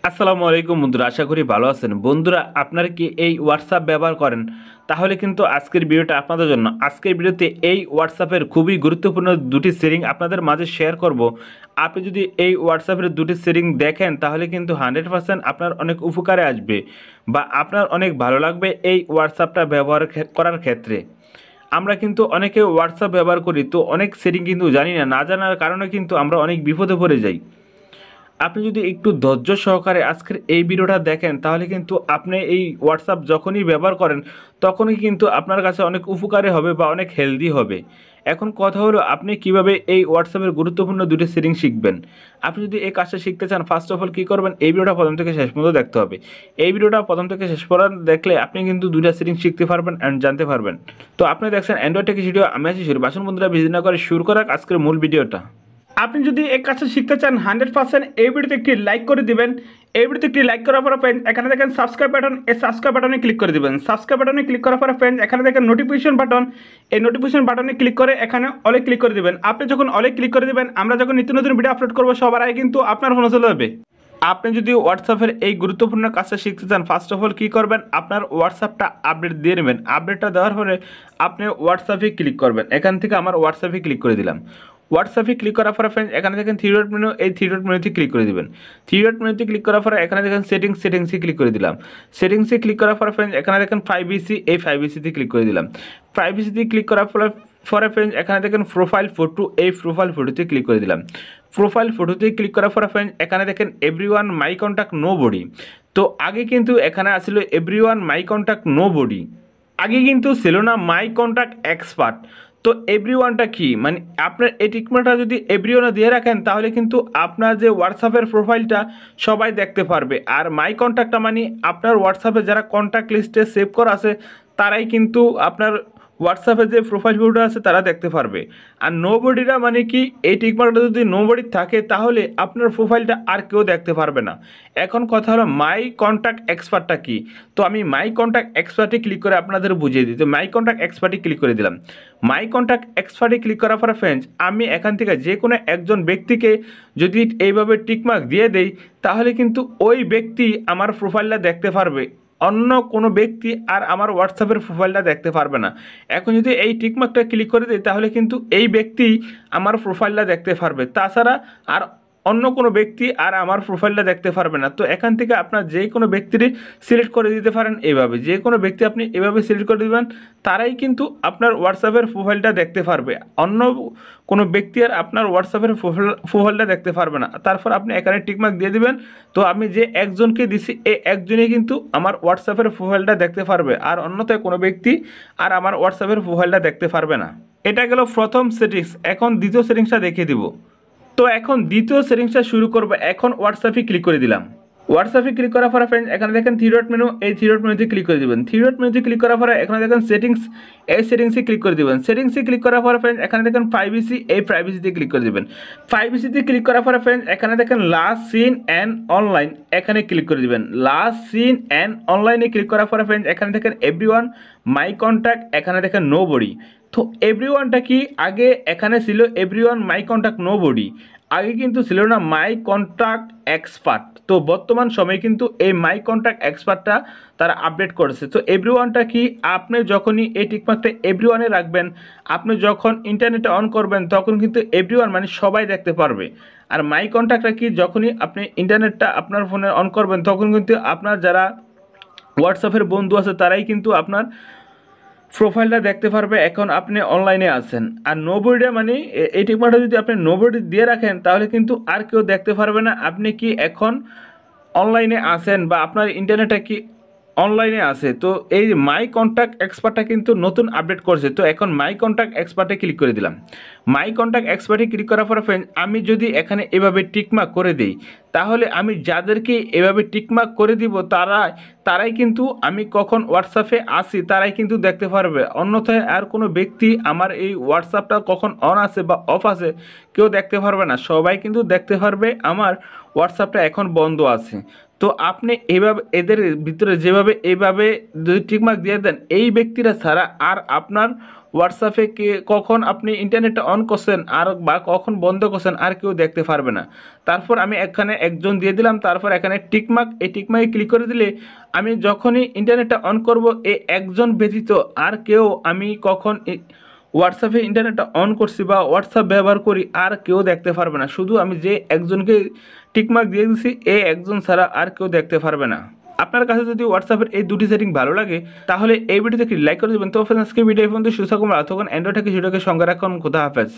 আসসালামু আলাইকুম বন্ধুরা, আশা করি ভালো আছেন। বন্ধুরা, আপনারা কি এই হোয়াটসঅ্যাপ ব্যবহার করেন? তাহলে কিন্তু আজকের ভিডিওটা আপনাদের জন্য। আজকের ভিডিওতে এই হোয়াটসঅ্যাপের খুবই গুরুত্বপূর্ণ দুটি সেটিং আপনাদের মাঝে শেয়ার করব। আপনি যদি এই হোয়াটসঅ্যাপের দুটি সেটিং দেখেন তাহলে কিন্তু 100% আপনার অনেক উপকারে আসবে বা আপনার অনেক ভালো লাগবে এই হোয়াটসঅ্যাপটা ব্যবহার করার ক্ষেত্রে। আমরা কিন্তু অনেকে হোয়াটসঅ্যাপ ব্যবহার করি, তো অনেক সেটিং কিন্তু জানি না, না জানার কারণে কিন্তু আমরা অনেক বিপদে পড়ে যাই। আপনি যদি একটু ধৈর্য সহকারে আজকের এই ভিডিওটা দেখেন তাহলে কিন্তু আপনি এই হোয়াটসঅ্যাপ যখনই ব্যবহার করেন তখনই কিন্তু আপনার কাছে অনেক উপকারী হবে বা অনেক হেলদি হবে। এখন কথা হলো, আপনি কিভাবে এই হোয়াটসঅ্যাপের গুরুত্বপূর্ণ দুটি সেটিং শিখবেন। আপনি যদি এই কাজটা শিখতে চান, ফার্স্ট অফ অল কী করবেন, এই ভিডিওটা প্রথম থেকে শেষ পর্যন্ত দেখতে হবে। এই ভিডিওটা প্রথম থেকে শেষ পর্যন্ত দেখলে আপনি কিন্তু দুইটা সেটিং শিখতে পারবেন অ্যান্ড জানতে পারবেন। তো আপনি দেখছেন অ্যান্ড্রয়েড থেকে ভিডিও, আমি আছি শুরু। বাসন বন্ধুরা, বিজি না করে শুরু করার আজকের মূল ভিডিওটা। আপনি যদি এই কাজটা শিখতে চান 100% এই ভিডিওতে একটি লাইক করে দিবেন। এই ভিডিওতে একটি লাইক করার পরে ফ্রেন্ড এখানে দেখেন সাবস্ক্রাইব বাটন, এই সাবস্ক্রাইব বাটনে ক্লিক করে দিবেন। সাবস্ক্রাইব বাটনে ক্লিক করার পরে ফ্রেন্ড এখানে দেখেন নোটিফিকেশন বাটন, এই নোটিফিকেশন বাটনে ক্লিক করে এখানে অলে ক্লিক করে দিবেন। আপনি যখন অলে ক্লিক করে দিবেন, আমরা যখন নিত্য নতুন ভিডিও আপলোড করবো সবার আগে কিন্তু আপনার ফোনে চলে যাবে। আপনি যদি হোয়াটসঅ্যাপের এই গুরুত্বপূর্ণ কাজটা শিখতে চান, ফার্স্ট অফ অল কী করবেন, আপনার হোয়াটসঅ্যাপটা আপডেট দিয়ে নেবেন। আপডেটটা দেওয়ার পরে আপনি হোয়াটসঅ্যাপে ক্লিক করবেন। এখান থেকে আমার হোয়াটসঅ্যাপে ক্লিক করে দিলাম। হোয়াটসঅ্যাপে ক্লিক করার পরে ফ্রেন্ড এখানে দেখেন থ্রি ডট মেনু, এই থ্রি ডট মেনুতে ক্লিক করে দিবেন। থ্রি ডট মেনুতে ক্লিক করার পরে এখানে দেখেন সেটিংসে ক্লিক করে দিলাম। সেটিংসে ক্লিক করার পরে ফ্রেন্ড এখানে দেখেন প্রাইভেসি, এই প্রাইভেসিতে ক্লিক করে দিলাম। প্রাইভেসিতে ক্লিক করার পরে ফ্রেন্ড এখানে দেখেন প্রোফাইল ফটো, এই প্রোফাইল ফটোতে ক্লিক করে দিলাম। প্রোফাইল ফটোতে ক্লিক করার পরে ফ্রেন্ড এখানে দেখেন everyone my contact nobody. তো আগে কিন্তু এখানে আসলে everyone my contact nobody, আগে কিন্তু ছিল না মাই কন্ট্যাক্ট এক্সপার্ট। তো এভরিওয়ানটা কি, মানে আপনার এই টিকমার্কটা যদি এভরিওয়ানে দিয়ে রাখেন তাহলে কিন্তু আপনার যে হোয়াটসঅ্যাপের প্রোফাইলটা সবাই দেখতে পারবে। আর মাই কন্ট্যাক্টটা মানে আপনার হোয়াটসঅ্যাপে যারা কন্ট্যাক্ট লিস্টে সেভ করা আছে তারাই কিন্তু আপনার হোয়াটসঅ্যাপে যে প্রোফাইল ভিউটা আছে তারা দেখতে পারবে। আর নো বডিরা মানে কি, এই টিকমার্কটা যদি নো বডি থাকে তাহলে আপনার প্রোফাইলটা আর কেউ দেখতে পারবে না। এখন কথা হলো মাই কন্ট্যাক্ট এক্সপার্টটা কি। তো আমি মাই কন্ট্যাক্ট এক্সপার্টে ক্লিক করে আপনাদের বুঝিয়ে দিই। তো মাই কন্ট্যাক্ট এক্সপার্টে ক্লিক করে দিলাম। মাই কন্ট্যাক্ট এক্সপার্টে ক্লিক করার পরে ফ্রেন্ডস আমি এখান থেকে যে কোনো একজন ব্যক্তিকে যদি এইভাবে টিকমার্ক দিয়ে দেই তাহলে কিন্তু ওই ব্যক্তি আমার প্রোফাইলটা দেখতে পারবে, অন্য কোনো ব্যক্তি আর আমার হোয়াটসঅ্যাপের প্রোফাইলটা দেখতে পারবে না। এখন যদি এই টিকমার্কটা ক্লিক করে দিই তাহলে কিন্তু এই ব্যক্তি আমার প্রোফাইলটা দেখতে পারবে, তাছাড়া আর অন্য কোনো ব্যক্তি আর আমার প্রোফাইলটা দেখতে পারবে না। তো এখান থেকে আপনার যে কোনো ব্যক্তিরই সিলেক্ট করে দিতে পারেন এইভাবে, যে কোনো ব্যক্তি আপনি এভাবে সিলেক্ট করে দেবেন, তারাই কিন্তু আপনার হোয়াটসঅ্যাপের প্রোফাইলটা দেখতে পারবে, অন্য কোনো ব্যক্তি আর আপনার হোয়াটসঅ্যাপের প্রোফাইলটা দেখতে পারবে না। তারপর আপনি এখানে টিকমার্ক দিয়ে দিবেন। তো আমি যে একজনকে দিছি এই একজনই কিন্তু আমার হোয়াটসঅ্যাপের প্রোফাইলটা দেখতে পারবে, আর অন্যথায় কোনো ব্যক্তি আর আমার হোয়াটসঅ্যাপের প্রোফাইলটা দেখতে পারবে না। এটা গেল প্রথম সেটিংস। এখন দ্বিতীয় সেটিংসটা দেখিয়ে দিব। তো এখন দ্বিতীয় সেটিংসটা শুরু করবো। এখন হোয়াটসঅ্যাপে ক্লিক করে দিলাম। হোয়াটসঅ্যাপে ক্লিক করার পরে ফ্রেন্ড এখানে দেখেন থ্রি ডট মেনু, এই থ্রি ডট মেনুতে ক্লিক করে দিবেন। থ্রি ডট মেনুতে ক্লিক করার পরে এখানে দেখেন সেটিংস, এই সেটিংসে ক্লিক করে দিবেন। সেটিংসে ক্লিক করার পরে ফ্রেন্ড এখানে দেখেন প্রাইভেসি, এই প্রাইভেসিতে ক্লিক করে দিবেন। প্রাইভেসিতে ক্লিক করার পরে ফ্রেন্ড এখানে দেখেন লাস্ট সিন অ্যান্ড অনলাইন, এখানে ক্লিক করে দিবেন। লাস্ট সিন অ্যান্ড অনলাইনে ক্লিক করার পরে ফ্রেন্ড এখানে দেখেন এভরিওয়ান মাই কন্ট্যাক্ট, এখানে দেখেন নো বডি। তো এভরিওয়ানটা কি, আগে এখানে ছিল everyone my contact nobody, আগে কিন্তু ছিল না মাই কন্ট্যাক্ট এক্সপার্ট। তো বর্তমান সময়ে কিন্তু এই মাই কন্ট্যাক্ট এক্সপার্টটা তারা আপডেট করেছে। তো এভরিওয়ানটা কি, আপনি যখনই এই টিকমার্কটা এভরিওয়ানে রাখবেন, আপনি যখন ইন্টারনেটে অন করবেন তখন কিন্তু এভরিওয়ান মানে সবাই দেখতে পারবে। আর মাই কন্ট্যাক্টটা কি, যখনই আপনি ইন্টারনেটটা আপনার ফোনে অন করবেন তখন কিন্তু আপনার যারা হোয়াটসঅ্যাপের বন্ধু আছে তারাই কিন্তু আপনার প্রোফাইলটা দেখতে পারবে এখন আপনি অনলাইনে আছেন। আর নোবডিটা মানে এই টিকমার্কটা যদি আপনি নোবডি দিয়ে রাখেন তাহলে কিন্তু আর কেউ দেখতে পারবে না আপনি কি এখন অনলাইনে আছেন বা আপনার ইন্টারনেটটা কি অনলাইনে আছে। তো এই মাই কন্ট্যাক্ট এক্সপার্টটা কিন্তু নতুন আপডেট করছে। তো এখন মাই কন্ট্যাক্ট এক্সপার্টে ক্লিক করে দিলাম। মাই কন্ট্যাক্ট এক্সপার্টে ক্লিক করার পরে ফ্রেন্ড আমি যদি এখানে এভাবে টিকমার্ক করে দিই তাহলে আমি যাদেরকে এভাবে টিকমার্ক করে দিব তারাই কিন্তু আমি কখন হোয়াটসঅ্যাপে আসি তারাই কিন্তু দেখতে পারবে, অন্যথায় আর কোনো ব্যক্তি আমার এই হোয়াটসঅ্যাপটা কখন অন আছে বা অফ আছে কেউ দেখতে পারবে না, সবাই কিন্তু দেখতে পারবে আমার হোয়াটসঅ্যাপটা এখন বন্ধ আছে। তো আপনি এইভাবে এদের ভিতরে যেভাবে এইভাবে যদি টিকমার্ক দিয়ে দেন এই ব্যক্তিরা ছাড়া আর আপনার হোয়াটসঅ্যাপে কে কখন আপনি ইন্টারনেটটা অন করছেন আর বা কখন বন্ধ করছেন আর কেউ দেখতে পারবে না। তারপর আমি এখানে একজন দিয়ে দিলাম, তারপর এখানে টিকমার্ক, এই টিকমার্কে ক্লিক করে দিলে আমি যখনই ইন্টারনেটটা অন করব এই একজন ব্যতীত আর কেউ আমি কখন হোয়াটসঅ্যাপে ইন্টারনেটটা অন করছি বা হোয়াটসঅ্যাপ ব্যবহার করি আর কেউ দেখতে পারবে না। শুধু আমি যে একজনকে টিকমার্ক দিয়ে দিচ্ছি এই একজন ছাড়া আর কেউ দেখতে পারবে না। আপনার কাছে যদি হোয়াটসঅ্যাপের এই দুটি সেটিং ভালো লাগে তাহলে এই ভিডিওতে একটি লাইক করে দেবেন। তো ফ্রেন্ডস, আজকে ভিডিও পর্যন্ত সুস্থ থাকুন, ভালো থাকুন, অ্যান্ড্রয়েড থেকে সেটাকে সঙ্গে রাখুন। খোদা হাফেজ।